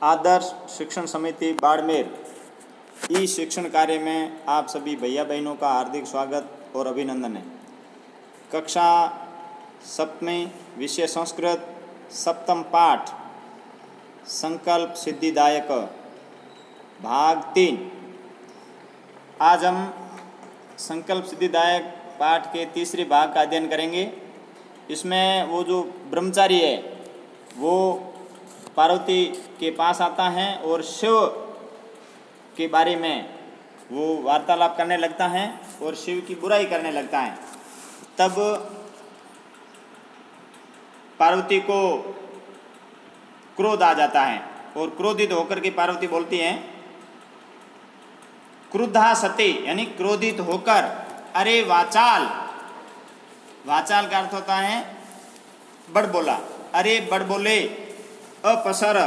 आदर्श शिक्षण समिति बाड़मेर ई शिक्षण कार्य में आप सभी भैया बहनों का हार्दिक स्वागत और अभिनंदन है। कक्षा सप्तमी, विषय संस्कृत, सप्तम पाठ संकल्प सिद्धिदायक, भाग 3। आज हम संकल्प सिद्धिदायक पाठ के तीसरे भाग का अध्ययन करेंगे। इसमें वो जो ब्रह्मचारी है वो पार्वती के पास आता है और शिव के बारे में वो वार्तालाप करने लगता है और शिव की बुराई करने लगता है। तब पार्वती को क्रोध आ जाता है और क्रोधित होकर के पार्वती बोलती हैं, क्रुद्धा सती, यानी क्रोधित होकर, अरे वाचाल। वाचाल का अर्थ होता है बड़बोला, अरे बड़बोले, अपसर,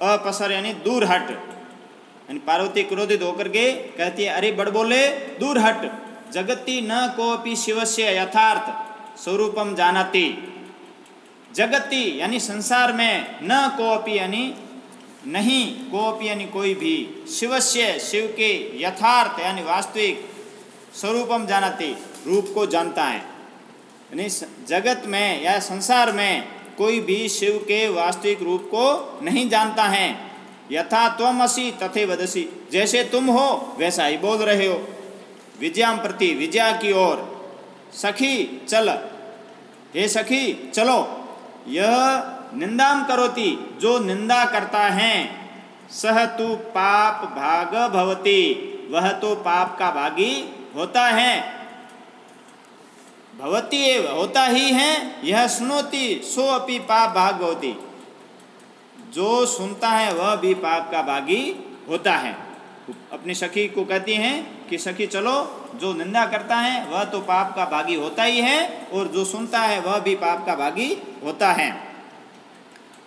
अपसर यानी दूर हट। यानी पार्वती क्रोधित होकर के कहती है, अरे बड़बोले दूर हट। जगति न कोपि शिवस्य यथार्थ स्वरूपम जानाति। जगति यानी संसार में, न कोपि यानी नहीं, कोपि यानी कोई भी, शिवस्य शिव के यथार्थ यानी वास्तविक, स्वरूपम जानाति रूप को जानता है। यानी जगत में या संसार में कोई भी शिव के वास्तविक रूप को नहीं जानता है। यथा त्वमसि तथे वदसि, जैसे तुम हो वैसा ही बोल रहे हो। विद्याम प्रति, विद्या की ओर। सखी चल, हे सखी चलो। यह निंदाम करोति, जो निंदा करता है, सह तु पाप भाग भवति, वह तो पाप का भागी होता है। भवति एव होता ही है, यह सुनोति सो अपि पाप भाग भवति, जो सुनता है वह भी पाप का भागी होता है। अपनी सखी को कहती हैं कि सखी चलो, जो निंदा करता है वह तो पाप का भागी होता ही है और जो सुनता है वह भी पाप का भागी होता है।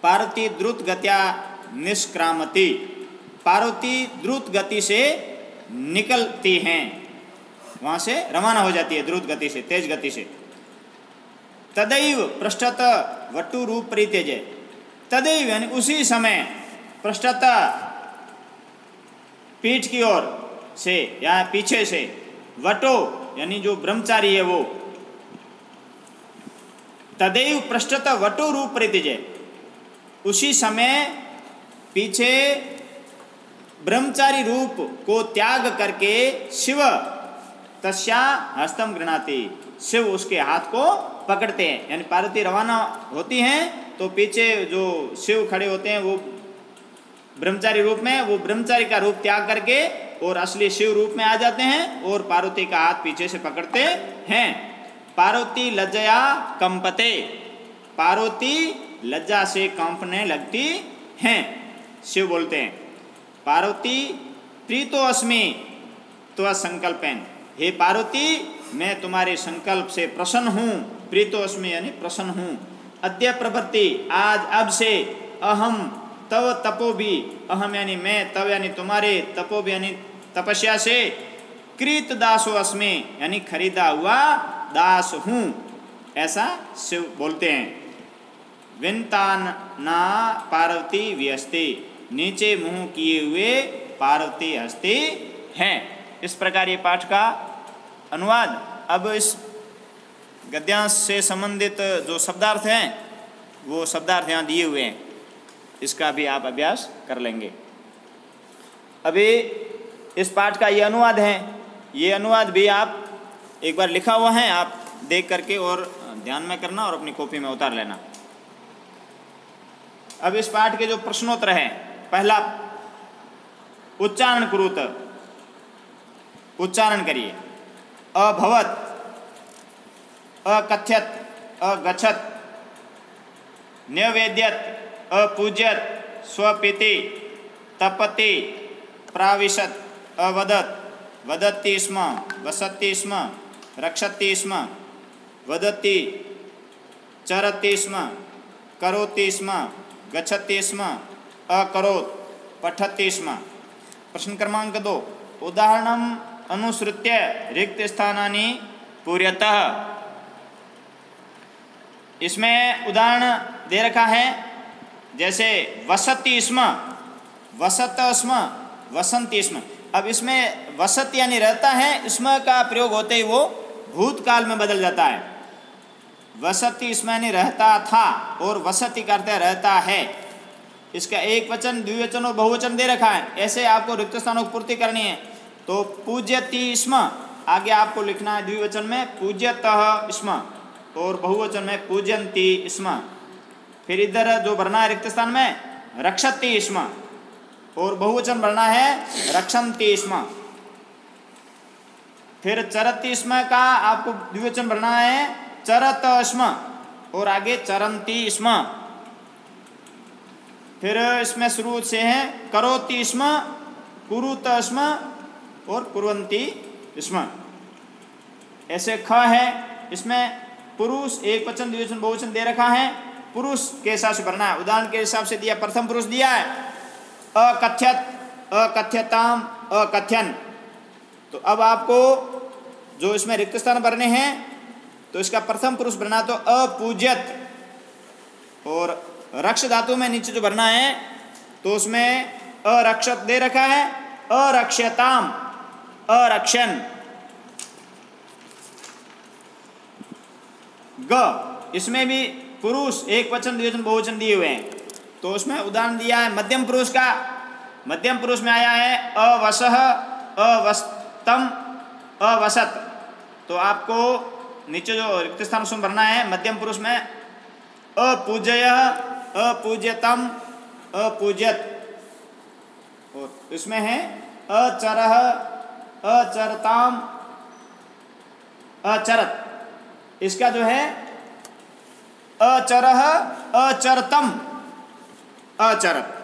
पार्वती द्रुत गत्या निष्क्रामति, पार्वती द्रुत गति से निकलती हैं, वहाँ से रवाना हो जाती है द्रुत गति से, तेज गति से। तदैव पृष्ठत वटु रूप परित्यजे, तदैव यानी उसी समय, पृष्ठत पीठ की ओर से या पीछे से, वटो यानी जो ब्रह्मचारी है वो, तदैव पृष्ठत वटो रूप परित्यजे, उसी समय पीछे ब्रह्मचारी रूप को त्याग करके शिव तस्या हस्तम गृणाति, शिव उसके हाथ को पकड़ते हैं। यानी पार्वती रवाना होती हैं तो पीछे जो शिव खड़े होते हैं वो ब्रह्मचारी रूप में, वो ब्रह्मचारी का रूप त्याग करके और असली शिव रूप में आ जाते हैं और पार्वती का हाथ पीछे से पकड़ते हैं। पार्वती लज्जया कंपते, पार्वती लज्जा से कांपने लगती हैं। शिव बोलते हैं, पार्वती प्रीतो अस्मि त्व संकल्पेन, हे पार्वती मैं तुम्हारे संकल्प से प्रसन्न हूँ। प्रीतो अस्मि यानी प्रसन्न हूँ। अद्य प्रभृति, आज अब से, अहम तव तपो भी, अहम यानी मैं, तव यानी तुम्हारे, तपो भी यानी तपस्या से, कृत दासो अस्मि यानी खरीदा हुआ दास हूँ, ऐसा शिव बोलते हैं। विंतान ना पार्वती व्यस्ति, नीचे मुँह किए हुए पार्वती हंसती हैं। इस प्रकार ये पाठ का अनुवाद। अब इस गद्यांश से संबंधित जो शब्दार्थ हैं वो शब्दार्थ यहाँ दिए हुए हैं, इसका भी आप अभ्यास कर लेंगे। अभी इस पाठ का ये अनुवाद है, ये अनुवाद भी आप एक बार लिखा हुआ है, आप देख करके और ध्यान में करना और अपनी कॉपी में उतार लेना। अब इस पाठ के जो प्रश्नोत्तर हैं, पहला उच्चारण कुरुत, उच्चारण करिए। अभवत, अकथ्यत, अगच्छत, न्यवेद्यत, अपूज्यत, स्वपिति, तपति, प्राविशत, अवदत, वदति स्म, वसति स्म, रक्षति स्म, वदति, चरति स्म, करोति स्म, गच्छति स्म, अकरोत्, पठति स्म। प्रश्न क्रमांक 2, उदाहरणम अनुसृत्य रिक्त स्थानानि पूर्यतः। इसमें उदाहरण दे रखा है, जैसे वसति स्म, वसत स्म वसंती स्म। अब इसमें वसत यानी रहता है, इसमें का प्रयोग होते ही वो भूतकाल में बदल जाता है। वसती स्म यानी रहता था, और वसती करते रहता है। इसका एक वचन, द्विवचन और बहुवचन दे रखा है। ऐसे आपको रिक्त स्थानों की पूर्ति करनी है। तो पूज्यति स्म, आगे आपको लिखना है द्विवचन में पूज्यतः स्म और बहुवचन में पूज्यन्ति स्म। फिर इधर जो भरना है रिक्त स्थान में रक्षति स्म और बहुवचन भरना है रक्षन्ति स्म। फिर चरति स्म का आपको द्विवचन भरना है चरत स्म और आगे चरन्ति स्म। फिर इसमें शुरू से है करोति स्म, कुरुत स्म और कुर्वन्ति स्म। ऐसे ख है, इसमें पुरुष एक वचन द्विवचन बहुवचन दे रखा है, पुरुष के हिसाब से भरना है। उदाहरण के हिसाब से दिया, प्रथम पुरुष दिया है अकथ्यत, अकथ्यताम, अकथ्यन। तो अब आपको जो इसमें रिक्त स्थान भरने हैं तो इसका प्रथम पुरुष भरना तो अपूज्यत, और रक्ष धातु में नीचे जो भरना है तो उसमें अरक्षत दे रखा है अरक्ष्यताम, अरक्षन। ग, इसमें भी पुरुष एक वचन द्विवचन बहुवचन दिए हुए हैं। तो उसमें उदाहरण दिया है मध्यम पुरुष का। मध्यम पुरुष में आया है अवसह, अवस्तम, अवसत। तो आपको नीचे जो रिक्त स्थान उसमें भरना है मध्यम पुरुष में अपूजय, अपूज्यतम, अपूज्यत। और इसमें है अचरह, अचरताम, अचरत। इसका जो है अचरह, अचरतम, अचरत।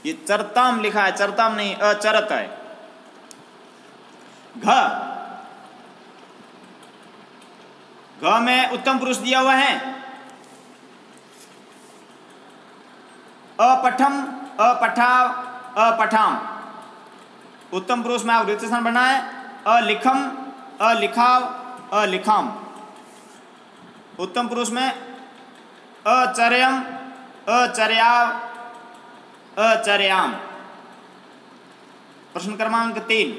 ये चरताम लिखा है, चरताम नहीं, अचरत है। घ, घ में उत्तम पुरुष दिया हुआ है अपठम, अपठाव, अपठाम। उत्तम पुरुष में आप रिक्त स्थान बनना है अलिखम, अलिखाव, अलिखाम। उत्तम पुरुष में अचर्यम, अचर्याव, अचर्याम। प्रश्न क्रमांक 3।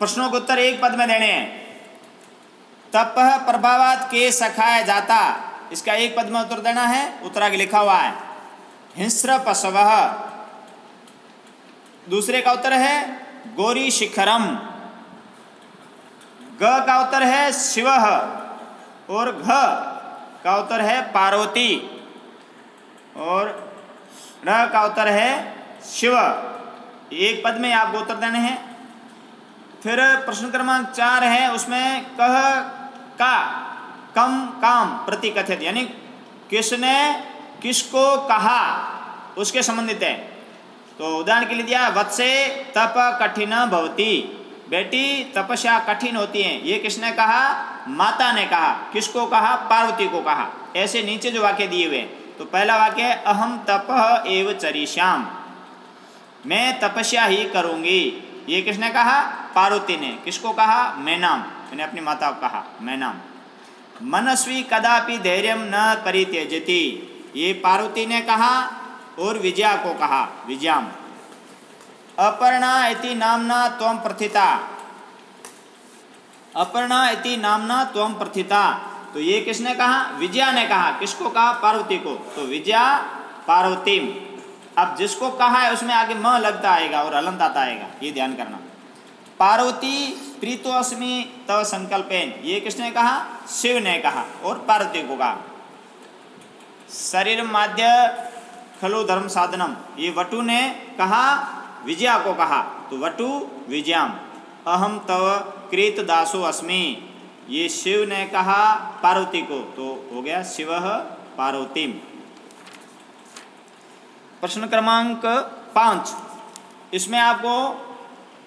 प्रश्नों के उत्तर एक पद में देने हैं। तपः प्रभावात के सखाया जाता, इसका एक पद में उत्तर देना है। उत्तर आगे लिखा हुआ है हिंस्र पशवः। दूसरे का उत्तर है गौरी शिखरम। ग का उत्तर है शिवः और घ का उत्तर है पार्वती और र का उत्तर है शिव। एक पद में आपको उत्तर देने हैं। फिर प्रश्न क्रमांक 4 है, उसमें कह का कम काम प्रति कथित, यानी किसने किसको कहा उसके संबंधित है। तो उदाहरण के लिए दिया वत्से तप कठिन भवति, बेटी तपस्या कठिन होती है। ये किसने कहा? माता ने कहा। किसको कहा? पार्वती को कहा। ऐसे नीचे जो वाक्य दिए हुए, तो पहला वाक्य है अहम तपः एव चरिष्याम, मैं तपस्या ही करूंगी। ये किसने कहा? पार्वती ने। किसको कहा? मैनाम, मैंने अपनी माता को कहा मैनाम। मनस्वी कदापि धैर्यम न परित्यजति, ये पार्वती ने कहा और विजया को कहा विजयाम। अपर्णा इति नामना त्वं प्रथिता, अपर्णा इति नामना त्वं प्रथिता, तो ये किसने कहा? विजया ने कहा। किसको कहा? पार्वती को। तो विजया पार्वतीम। अब जिसको कहा है उसमें आगे म लगता आएगा और अलंत आता आएगा, ये ध्यान करना। पार्वती प्रीतो अस्मि तव संकल्पेन, ये किसने कहा? शिव ने कहा और पार्वती को कहा। शरीर माध्य खलु धर्म साधनम, ये वटु ने कहा विजया को कहा, तो वटु विजयाम। अहम तव कृत दासो अस्मि, ये शिव ने कहा पार्वती को, तो हो गया शिव पार्वतीम। प्रश्न क्रमांक 5, इसमें आपको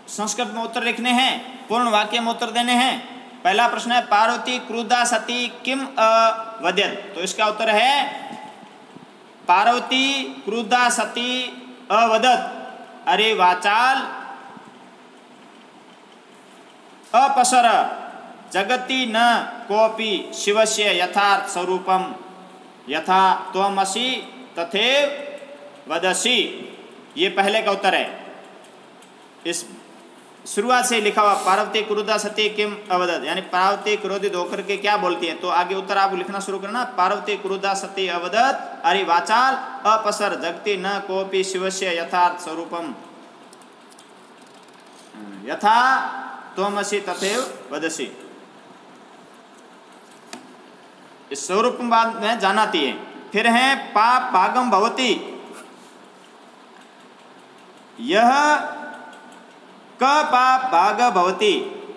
संस्कृत में उत्तर लिखने हैं, पूर्ण वाक्य में उत्तर देने हैं। पहला प्रश्न है पार्वती क्रुद्धा सती किम अवदत्, तो इसका उत्तर है पार्वती क्रुद्धा सती अवदत् अरे वाचाल अपसर जगति न कोपि शिवस्य यथार्थ स्वरूपम यथा त्वमसि तथैव वदसि, ये पहले का उत्तर है। इस शुरुआत से लिखा हुआ पार्वती क्रुद्धा सती किम अवदत, यानी पार्वती क्रोधित होकर के क्या बोलती है, तो आगे उत्तर आप लिखना शुरू करना। पार्वती क्रुद्धा सती अवदत अरि वाचाल अपसर जगति न कोपि शिवस्य यथार्थ स्वरूपम यथा त्वमसि तथैव वदसि। इस स्वरूप बाद में जानाती है। फिर है पाप भागम भवती, यह क पाप भाग भवती,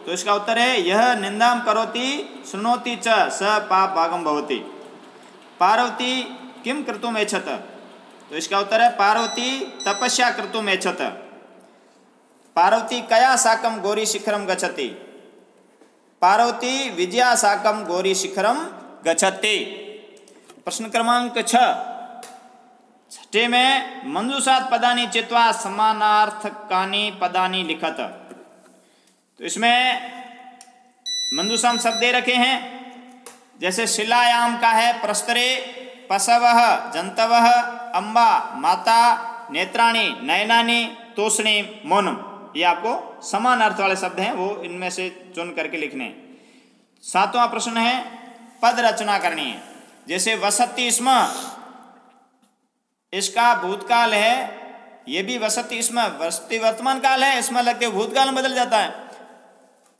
तो इसका उत्तर है यह निंदाम करोति शृणोति च स पाप भागम भवती। पार्वती किम कर्तुम ऐच्छत, तो इसका उत्तर है पार्वती तपस्या कर्तुम ऐच्छत। पार्वती कया साकम गौरी शिखरम गच्छति, पार्वती विजया साकम गौरी शिखरम गच्छति। प्रश्न क्रमांक 6, छठे में मंजूषात पदानि चित्वा समानार्थकानि पदानि लिखत, तो इसमें मंजूषाम शब्द दे रखे हैं। जैसे शिलायाम का है प्रस्तरे पशवः जंतवः अम्बा माता नेत्राणि नयनानि तोषणी मौनम, ये आपको समान अर्थ वाले शब्द हैं, वो इनमें से चुन करके लिखने हैं। 7वां प्रश्न है पद रचना करनी है। जैसे वसति स्म, इसका भूतकाल है, ये भी वसति स्म, वसति वर्तमान काल है, इसमें लगते भूतकाल में बदल जाता है,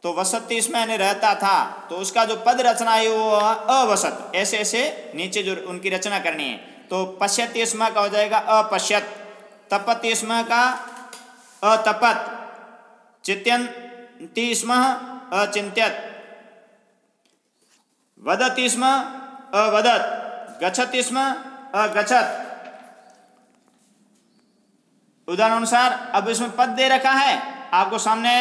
तो वसति स्म यानी रहता था, तो उसका जो पद रचना है वो अवसत, ऐसे ऐसे नीचे जो उनकी रचना करनी है। तो पश्यति स्म का हो जाएगा अपश्यत, तपति स्म का अतपत, चित्यन्ति स्म अचिन्त्यत, वदति स्म अवदत, गच्छति स्म अगच्छत। उदाहरण अनुसार अब इसमें पद दे रखा है, आपको सामने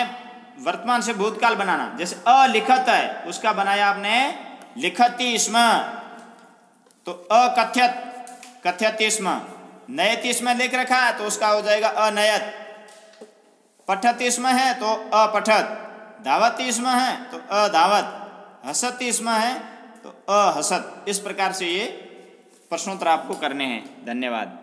वर्तमान से भूतकाल बनाना। जैसे अलिखत है, उसका बनाया आपने लिखति स्म, तो अकथ्यत कथ्यति स्म। नयति स्म लिख रखा है, तो उसका हो जाएगा अनयत। पठति स्म है तो अपठत, धावति स्म है तो अधावत, हसति स्म है तो अहसत। इस प्रकार से ये प्रश्नोत्तर आपको करने हैं। धन्यवाद।